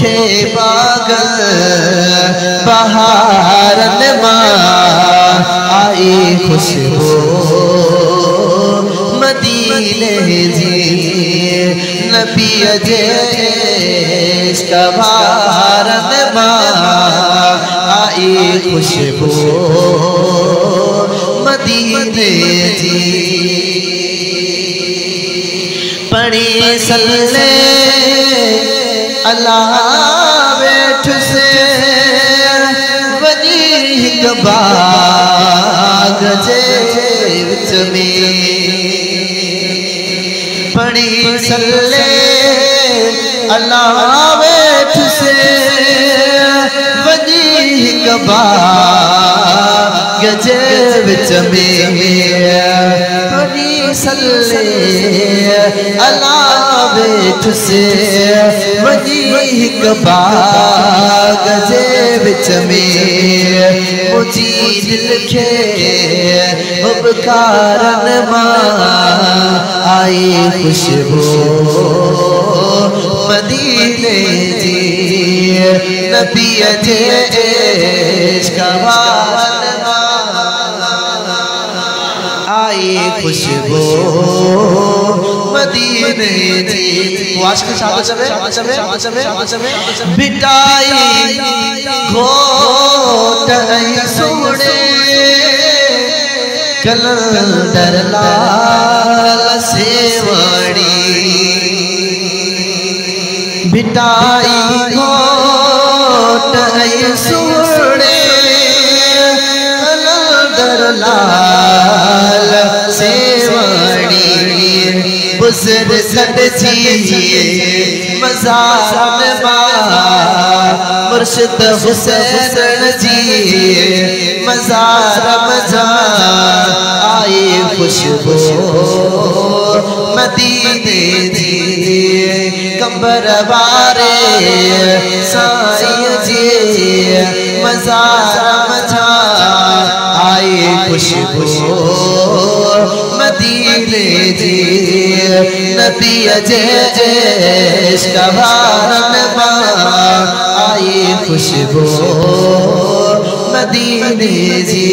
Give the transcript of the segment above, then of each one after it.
मुखे पागल बहारन मां आई खुशबू मदीने जी नबी जे इश्क बहारन मां आई खुशबू मदीने जी पढ़ी सल्ले अल्लाह बैठ से वजी हिक बाग जे विच में पढ़ी सल्ले अल्लाह बैठ से वजी हिक बाग जे विच में पढ़ी सल्ले अल्लाह बैठ से वजी हिक बाग जे विच में मुझी दिल खे उपकारन मां आई खुशबू मदीने जी नबी जे इश्क बहारन आई खुशबू मदीने जी वाश के साथ बिटाई घोट सोने कलंदर लाल सेवड़ी बिटाई घोट सोने कलंदर लाल सेवड़ी बुज़ुर्ग जी मज़ार मां मुर्शिद हुसैन जी मज़ार आई खुशबू मदीने जी कबर वारे साईं जी मज़ार आई खुशबू मदीने जी नबी जे इश्क बहारन मां आई खुशबू मदीने जी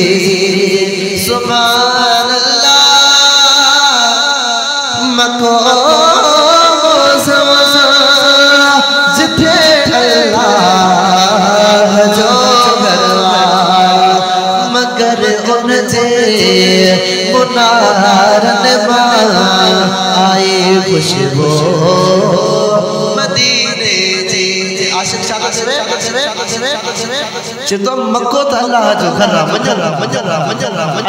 सुभान अल्लाह मको जिथे अल्लाह जो गरवा मगर उन जे मुनारन मां आई खुशबू मदीने जी आशिक शादा चितो मक्को त अल्लाह जो घर मंजरा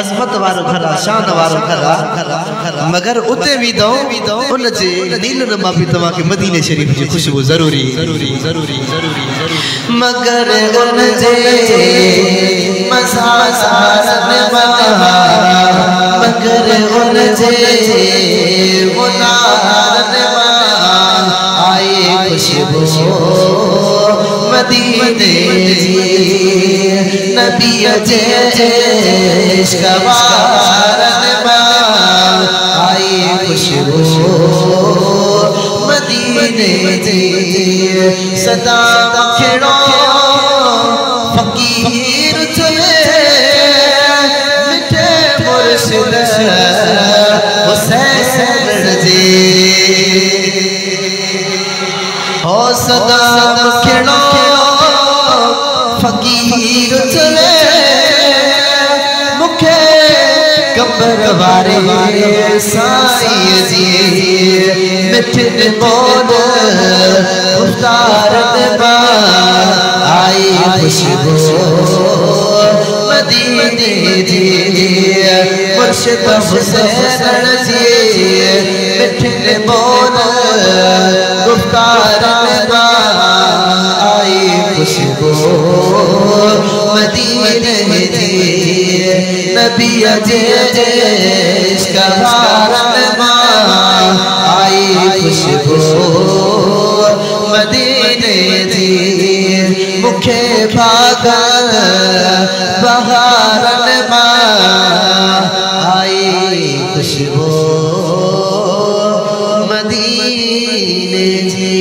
अजमत वारो घर शान वारो घर मगर उते भी दो उन जे नीलन मां भी तवा के मदीने शरीफ जी खुशबू जरूरी मगर उन जे मज़ारन मां मगर उन जे मुनारन मां आई खुशबू मदीने जी नबी जे इश्क बहारन मां आई खुशबू मदीने जी सदा खेड़ो फकीर चले मिठे मुर्शिद हुसैन जी हो सदा खेड़ो फकीर चले मुखे कबर वारे साईं जी मिठन बोल उतारन मां आई खुशबू मदीने जी मुर्शिद हुसैन जी मिठन बोल उतारन मां आई खुशबू मदीने जी नबी जे इश्क बहारन मां आई खुशबू मदीने जी मुखे पागल बहारन मां आई खुशबू मदीने जी।